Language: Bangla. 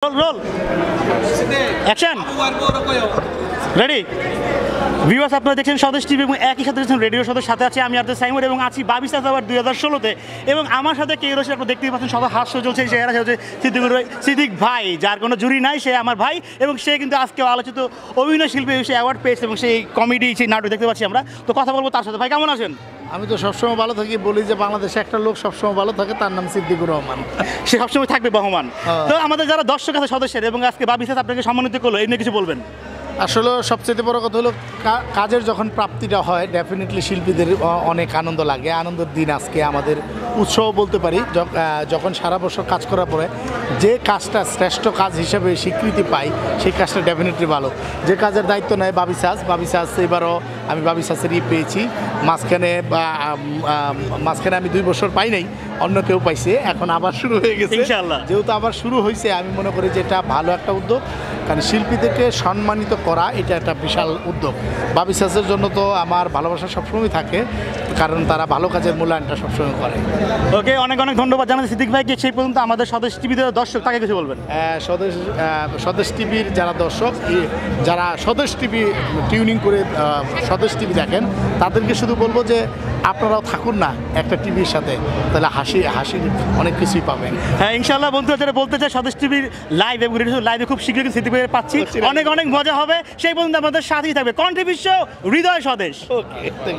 Roll roll action ready viewers আপনারা দেখছেন স্বদেশ টিভি এবং একই সাথে দেখছেন রেডিও স্বদেশ সাথে আছে আমি আর্থ সাইমুর এবং আছি বাবিস আবার 2016-তে এবং আমার সাথে কে রয়েছে আপনারা দেখতেই পাচ্ছেন সবাই হাস্য চলছে এই চেহারা হচ্ছে সিদ্দিক ভাই যার কোনো জুরি নাই সে আমার ভাই এবং সে কিন্তু আজকে আলোচিত অভিনয় শিল্পী হিসেবে অ্যাওয়ার্ড পেয়েছে এবং সেই কমেডি সেই নাটক দেখতে পাচ্ছি আমরা তো কথা বলবো তার সাথে ভাই কেমন আছেন? আমি তো সবসময় ভালো থাকি বলি যে বাংলাদেশে একটা লোক সবসময় ভালো থাকে তার নাম সিদ্দিকুর রহমান। সে সবসময় থাকবে বহমান। তো আমাদের যারা দর্শক আছে সদস্যের এবং আজকে বাবিস আপনাকে সম্মানিত করলো এই নিয়ে কিছু বলবেন? আসলে সবচেয়ে বড় কথা হলো কাজের যখন প্রাপ্তিটা হয় ডেফিনেটলি শিল্পীদের অনেক আনন্দ লাগে। আনন্দের দিন আজকে আমাদের উৎসব বলতে পারি। যখন সারা বছর কাজ করার পরে যে কাজটা শ্রেষ্ঠ কাজ হিসেবে স্বীকৃতি পাই সেই কাজটা ডেফিনেটলি ভালো। যে কাজের দায়িত্ব নেয় বাবিসাস এবারও আমি বাবিসাসের পেয়েছি। মাঝখানে আমি 2 বছর পাই নাই, অন্য কেউ পাইছে, এখন আবার শুরু হয়ে গেছে ইনশাআল্লাহ। যেহেতু আবার শুরু হয়েছে আমি মনে করি যে এটা ভালো একটা উদ্যোগ, কারণ শিল্পীদেরকে সম্মানিত করা এটা একটা বিশাল উদ্যোগ। বাবিসাসের জন্য তো আমার ভালোবাসা সবসময় থাকে, কারণ তারা ভালো কাজের মূল্যায়নটা সবসময় করে। ওকে, অনেক অনেক ধন্যবাদ জানাচ্ছি সিদ্দিক ভাইকে। সেই পর্যন্ত আমাদের স্বদেশ টিভিতে দর্শক তাকে কিছু বলবেন? স্বদেশ টিভির যারা দর্শক, যারা স্বদেশ টিভি টিউনিং করে স্বদেশ টিভি দেখেন তাদেরকে শুধু বলবো যে আপনারাও থাকুন না একটা টিভির সাথে, তাহলে হাসির অনেক কিছুই পাবেন। হ্যাঁ ইনশাআল্লাহ বন্ধুরা, যারা বলতে চাই স্বদেশ টিভির লাইভ এবং রেডিও লাইভে খুব শীঘ্রই সিদ্দিক ভাইয়ের পাচ্ছি, অনেক অনেক মজা হবে। সেই পর্যন্ত আমাদের সাথেই থাকবে কন্ট্রিবিউশন হৃদয় স্বদেশ। ওকে।